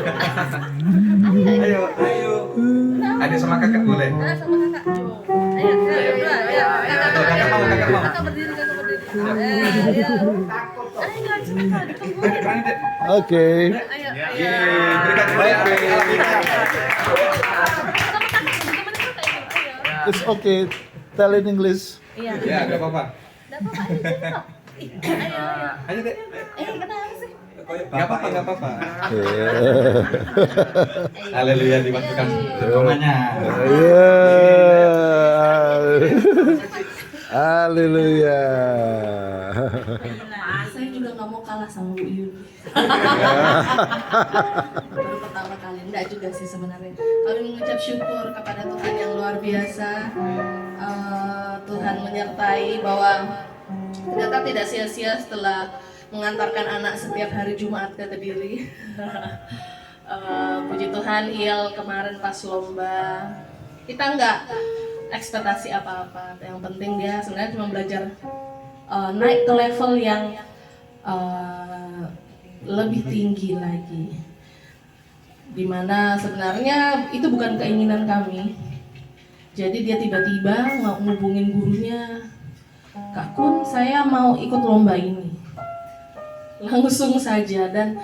Ayo, ayo. Adik sama kakak boleh. Sama kakak. Ayo, dua, ya. Kakak mau, kakak mau. Kakak berdiri. Ayo. Ayo, cepat ditungguin. Oke. Ayo. Berikan kemuliaan. It's okay. Tell in English. Iya. Ya, enggak apa-apa. Enggak apa-apa, ayo cepat. Ayo. Ayo, Dek. Kenapa sih? Enggak apa-apa, enggak apa-apa. Yeah. Haleluya, dibantukan dorongannya. Haleluya. Saya juga nggak mau kalah sama Bu Yuni. Baru pertama kali, enggak juga sih sebenarnya. Kami mengucap syukur kepada Tuhan yang luar biasa. Tuhan menyertai bahwa ternyata tidak sia-sia setelah mengantarkan anak setiap hari Jumat ke Kediri. Puji Tuhan, IEL kemarin pas lomba kita nggak ekspektasi apa-apa. Yang penting dia sebenarnya cuma belajar naik ke level yang lebih tinggi lagi, dimana sebenarnya itu bukan keinginan kami. Jadi dia tiba-tiba ngubungin gurunya, Kak Kun, saya mau ikut lomba ini. Langsung saja, dan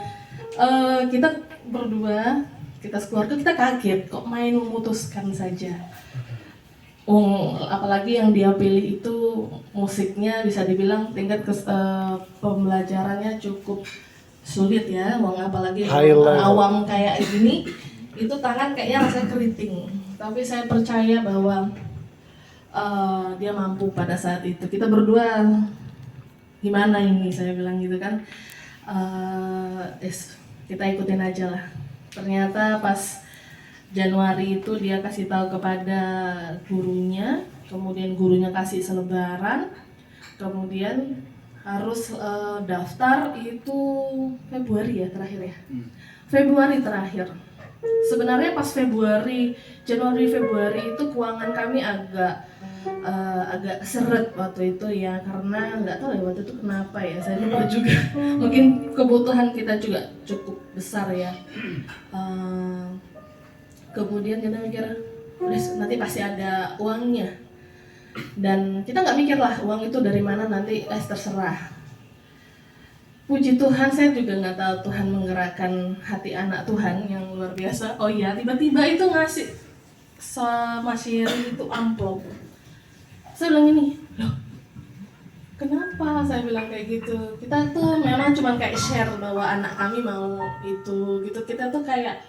kita berdua, kita sekeluarga, kita kaget kok main memutuskan saja. Apalagi yang dia pilih itu musiknya bisa dibilang tingkat pembelajarannya cukup sulit ya, apalagi awam kayak gini, itu tangan kayaknya rasanya keriting. Tapi saya percaya bahwa dia mampu pada saat itu. Kita berdua, gimana ini, saya bilang gitu kan, kita ikutin aja lah. Ternyata pas Januari itu dia kasih tahu kepada gurunya, kemudian gurunya kasih selebaran, kemudian harus daftar itu Februari ya terakhir ya. Februari terakhir. Sebenarnya pas Januari Februari itu keuangan kami agak seret waktu itu ya, karena nggak tahu ya waktu itu kenapa ya, saya lupa juga. Mungkin kebutuhan kita juga cukup besar ya. Kemudian kita mikir, nanti pasti ada uangnya, dan kita nggak mikir lah uang itu dari mana, nanti terserah. Puji Tuhan, saya juga nggak tahu Tuhan menggerakkan hati anak Tuhan yang luar biasa. Oh iya, tiba-tiba itu ngasih sama Shiri itu amplop. Saya bilang ini, loh kenapa? Saya bilang kayak gitu. Kita tuh memang cuma kayak share bahwa anak kami mau itu gitu. Kita tuh kayak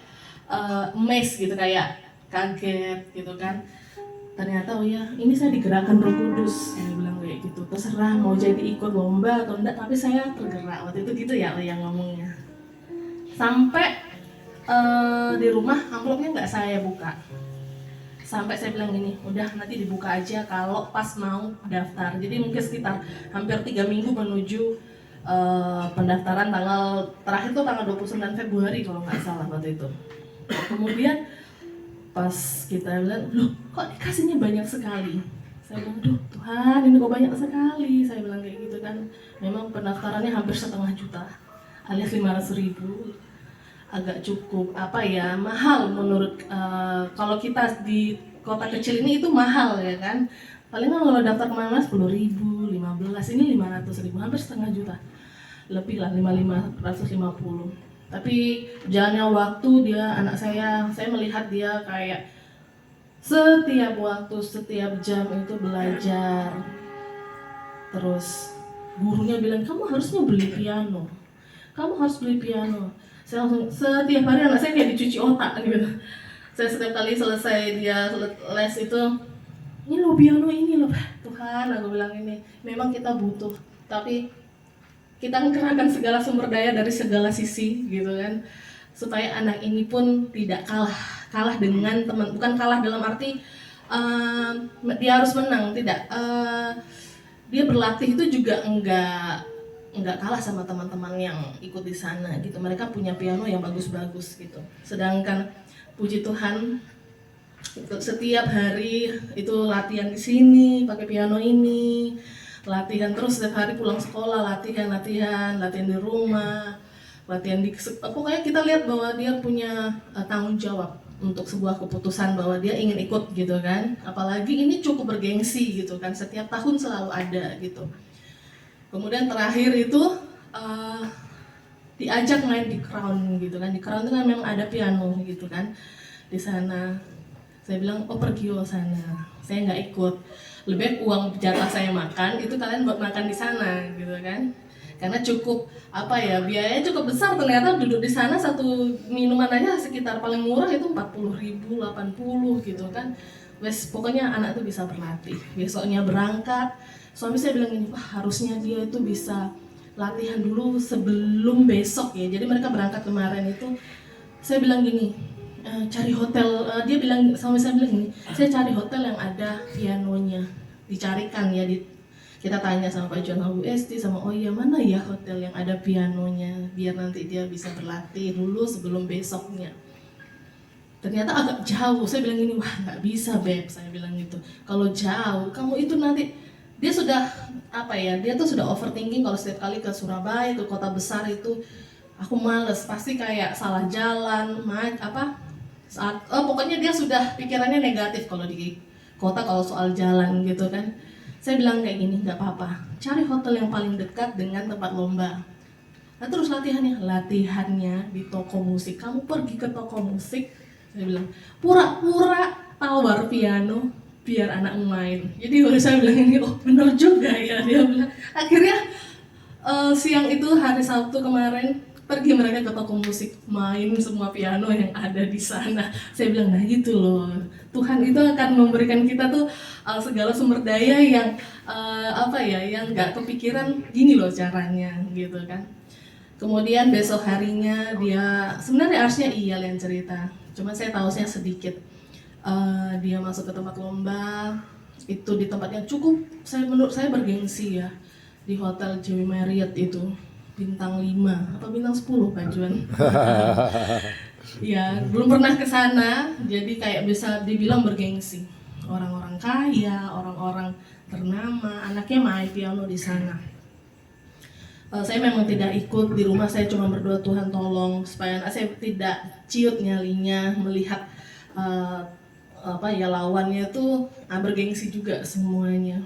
amazed gitu, kayak kaget gitu kan. Ternyata oh ya, ini saya digerakkan Roh Kudus. Saya bilang kayak gitu. Terserah mau jadi ikut lomba atau enggak, tapi saya tergerak waktu itu gitu ya yang ngomongnya. Sampai di rumah amplopnya nggak saya buka. Sampai saya bilang gini, udah nanti dibuka aja kalau pas mau daftar. Jadi mungkin sekitar hampir 3 minggu menuju pendaftaran, terakhir tuh tanggal 29 Februari kalau nggak salah waktu itu. Kemudian pas kita bilang, loh kok dikasihnya banyak sekali? Saya bilang, aduh Tuhan, ini kok banyak sekali? Saya bilang kayak gitu kan. Memang pendaftarannya hampir 500.000 alias 500.000. Agak cukup mahal menurut kalau kita di kota kecil ini itu mahal ya kan. Paling kalau daftar kemana 10.000, 15, ini 500.000, hampir 500.000 lebih lah, 550. Tapi jalannya waktu anak saya melihat dia kayak setiap waktu, setiap jam itu belajar. Terus gurunya bilang, kamu harusnya beli piano, kamu harus beli piano. Saya langsung, setiap hari anak saya kayak dicuci otak gitu. Saya setiap kali selesai dia les itu, ini loh piano ini loh, Tuhan aku bilang ini. Memang kita butuh, tapi kita mengerahkan segala sumber daya dari segala sisi gitu kan, supaya anak ini pun tidak kalah dengan teman. Bukan kalah dalam arti dia harus menang, tidak. Dia berlatih itu juga enggak kalah sama teman-teman yang ikut di sana gitu. Mereka punya piano yang bagus-bagus gitu. Sedangkan puji Tuhan setiap hari itu latihan di sini pakai piano ini, latihan terus setiap hari, pulang sekolah latihan di rumah. latihan pokoknya kita lihat bahwa dia punya tanggung jawab untuk sebuah keputusan bahwa dia ingin ikut gitu kan. Apalagi ini cukup bergengsi gitu kan, setiap tahun selalu ada gitu. Kemudian terakhir itu diajak main di Crown gitu kan. Di Crown itu kan memang ada piano gitu kan di sana. Saya bilang, oh pergi sana, saya nggak ikut. Lebih baik uang jatah saya makan itu kalian buat makan di sana gitu kan. Karena cukup biayanya cukup besar, ternyata duduk di sana satu minuman aja sekitar paling murah itu 40.000, 80 gitu kan. Wes pokoknya anak tuh bisa berlatih. Besoknya berangkat, suami saya bilang gini, wah harusnya dia itu bisa latihan dulu sebelum besok ya. Jadi mereka berangkat kemarin itu, saya bilang gini, cari hotel, suami saya bilang gini, saya cari hotel yang ada pianonya, dicarikan ya kita tanya sama Pak John Bu Esti sama mana ya hotel yang ada pianonya biar nanti dia bisa berlatih dulu sebelum besoknya. Ternyata agak jauh. Saya bilang gini, wah nggak bisa Beb, saya bilang gitu. Kalau jauh kamu itu nanti dia sudah dia tuh sudah overthinking kalau setiap kali ke Surabaya ke kota besar itu aku males, pasti kayak salah jalan, pokoknya dia sudah pikirannya negatif kalau di kota kalau soal jalan gitu kan. Saya bilang kayak gini, nggak apa-apa, cari hotel yang paling dekat dengan tempat lomba. Nah terus latihannya di toko musik. Kamu pergi ke toko musik, saya bilang, pura-pura tawar piano biar anak main. Jadi waktu saya bilang ini, oh bener juga ya. Dia bilang, akhirnya siang itu hari Sabtu kemarin, pergi mereka ke toko musik, main semua piano yang ada di sana. Saya bilang, nah gitu loh, Tuhan itu akan memberikan kita tuh segala sumber daya yang yang nggak kepikiran gini loh caranya gitu kan. Kemudian besok harinya dia sebenarnya harusnya Iyal yang cerita, cuma saya tahunya sedikit. Dia masuk ke tempat lomba itu di tempat yang cukup menurut saya bergengsi ya, di hotel Joy Marriott itu. Bintang 5 atau bintang 10 Pak Juan. Ya, belum pernah ke sana, jadi kayak bisa dibilang bergengsi. Orang-orang kaya, orang-orang ternama, anaknya main piano di sana. Saya memang tidak ikut, di rumah saya cuma berdoa Tuhan tolong supaya anak saya tidak ciut nyalinya melihat lawannya tuh bergengsi juga semuanya.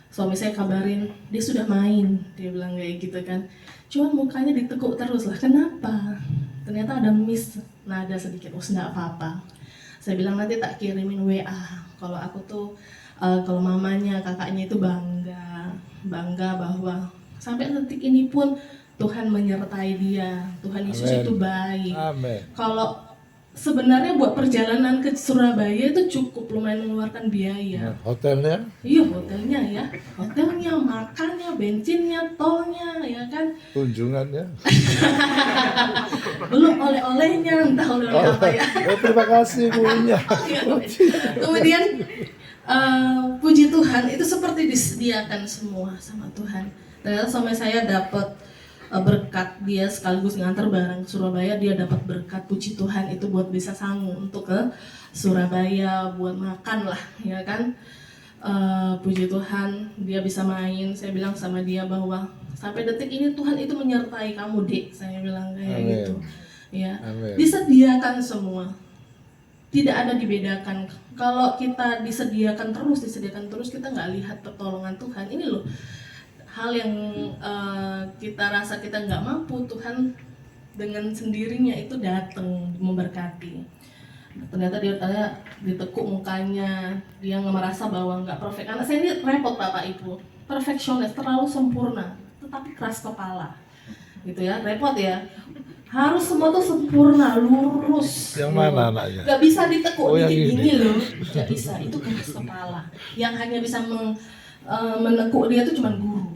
Suami saya kabarin, dia sudah main, dia bilang kayak gitu kan. Cuman mukanya ditekuk terus lah, kenapa? Ternyata ada miss nada sedikit, enggak apa-apa. Saya bilang nanti tak kirimin WA, kalau aku tuh, kalau mamanya, kakaknya itu bangga bahwa sampai detik ini pun Tuhan menyertai dia, Tuhan Yesus itu baik. Amin. Kalau sebenarnya buat perjalanan ke Surabaya itu cukup lumayan mengeluarkan biaya. Hotelnya? Iya hotelnya ya, hotelnya, makannya, bensinnya, tolnya, ya kan. Kunjungannya? Belum oleh-olehnya, entah oleh-oleh apa ya. Terima kasih punya. Kemudian puji Tuhan itu seperti disediakan semua sama Tuhan. Ternyata sampai saya dapat berkat, dia sekaligus nganter barang ke Surabaya, dia dapat berkat, puji Tuhan itu buat bisa sanggup untuk ke Surabaya buat makan lah ya kan. Puji Tuhan dia bisa main. Saya bilang sama dia bahwa sampai detik ini Tuhan itu menyertai kamu Dek, saya bilang kayak Amen. gitu ya. Amen. Disediakan semua, tidak ada dibedakan. Kalau kita disediakan terus kita nggak lihat pertolongan Tuhan. Ini loh hal yang kita rasa kita nggak mampu, Tuhan dengan sendirinya itu datang memberkati. Ternyata dia ditekuk mukanya, dia merasa bahwa nggak perfect. Anak saya ini repot Bapak Ibu, perfeksionis, terlalu sempurna, tetapi keras kepala, gitu ya, repot ya. Harus semua tuh sempurna, lurus. Yang mana anaknya? Gak bisa ditekuk, Oh, yang gini ini. loh, gak bisa. Itu keras kepala. Yang hanya bisa menekuk dia tuh cuma guru.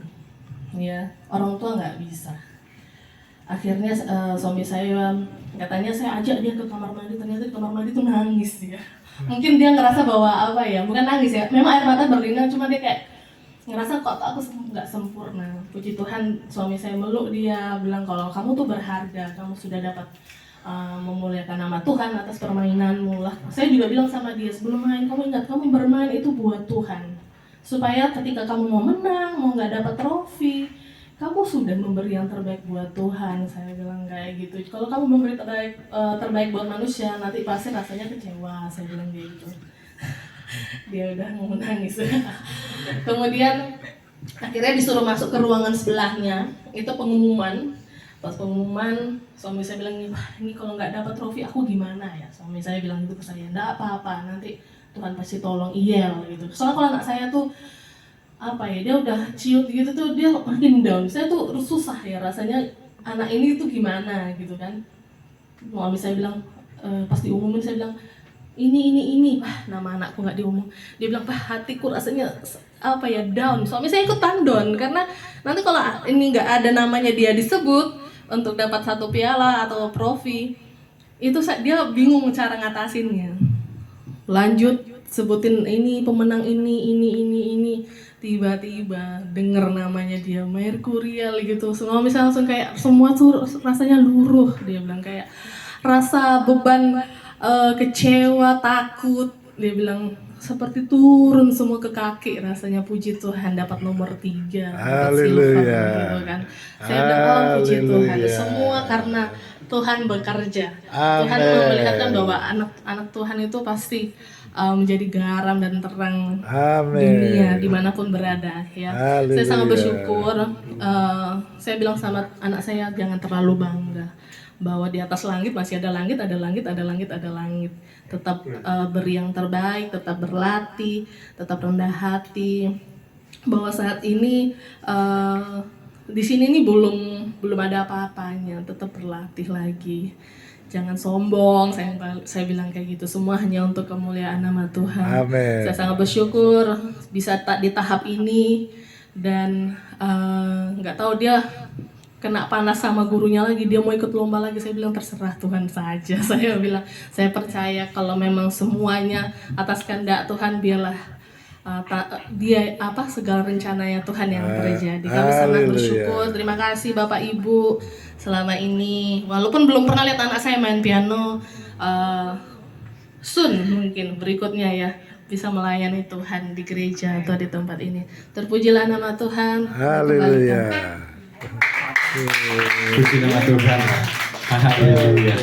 Ya, orang tua nggak bisa. Akhirnya suami saya katanya saya ajak dia ke kamar mandi, ternyata di kamar mandi tuh nangis ya. Mungkin dia ngerasa bahwa bukan nangis ya, memang air mata berlinang, cuma dia kayak ngerasa kok aku nggak sempurna. Puji Tuhan suami saya meluk dia, bilang kalau kamu tuh berharga, kamu sudah dapat memuliakan nama Tuhan atas permainanmu lah. Saya juga bilang sama dia sebelum main, kamu ingat kamu bermain itu buat Tuhan, supaya ketika kamu mau menang, mau nggak dapat trofi, kamu sudah memberi yang terbaik buat Tuhan, saya bilang kayak gitu. Kalau kamu memberi terbaik buat manusia, nanti pasti rasanya kecewa, saya bilang kayak gitu. Dia udah mau nangis. Kemudian akhirnya disuruh masuk ke ruangan sebelahnya, itu pengumuman. Pas pengumuman, suami saya bilang, wah ini kalau nggak dapat trofi aku gimana ya? Suami saya bilang gitu ke saya, nggak apa-apa, nanti Tuhan pasti tolong Iyel gitu. Soalnya kalau anak saya tuh apa ya, dia udah ciut gitu tuh dia makin down. Saya tuh susah ya rasanya anak ini tuh gimana gitu kan. Suami saya bilang, pas diumumin saya bilang, ini, wah nama anakku nggak diumum. Dia bilang, wah hatiku rasanya apa ya, down. Suami saya ikutan down karena nanti kalau ini nggak ada namanya dia disebut untuk dapat satu piala atau trofi, itu dia bingung cara ngatasinnya. Lanjut sebutin ini pemenang ini, tiba-tiba denger namanya dia Merkurial gitu. Semua misalnya langsung kayak semua tuh rasanya luruh. Dia bilang kayak rasa beban, kecewa, takut, dia bilang seperti turun semua ke kaki rasanya. Puji Tuhan dapat nomor 3, dapat silver gitu kan. Saya bilang, oh puji Tuhan, semua karena Tuhan bekerja. Tuhan memperlihatkan bahwa anak Tuhan itu pasti menjadi garam dan terang dunia dimanapun berada ya. Saya sangat bersyukur. Saya bilang sama anak saya, jangan terlalu bangga bahwa di atas langit masih ada langit, ada langit, ada langit, ada langit. Tetap beri yang terbaik, tetap berlatih, tetap rendah hati. Bahwa saat ini di sini nih belum ada apa-apanya, tetap berlatih lagi. Jangan sombong, saya bilang kayak gitu. Semua hanya untuk kemuliaan nama Tuhan. Amin. Saya sangat bersyukur bisa di tahap ini dan nggak tahu dia kena panas sama gurunya lagi, dia mau ikut lomba lagi. Saya bilang terserah Tuhan saja. Saya bilang saya percaya kalau memang semuanya atas kehendak Tuhan, biarlah dia segala rencananya Tuhan yang terjadi. Kami sangat bersyukur. Terima kasih Bapak Ibu selama ini. Walaupun belum pernah lihat anak saya main piano, soon mungkin berikutnya ya bisa melayani Tuhan di gereja atau di tempat ini. Terpujilah nama Tuhan. Haleluya. Puji nama Tuhan. Haleluya.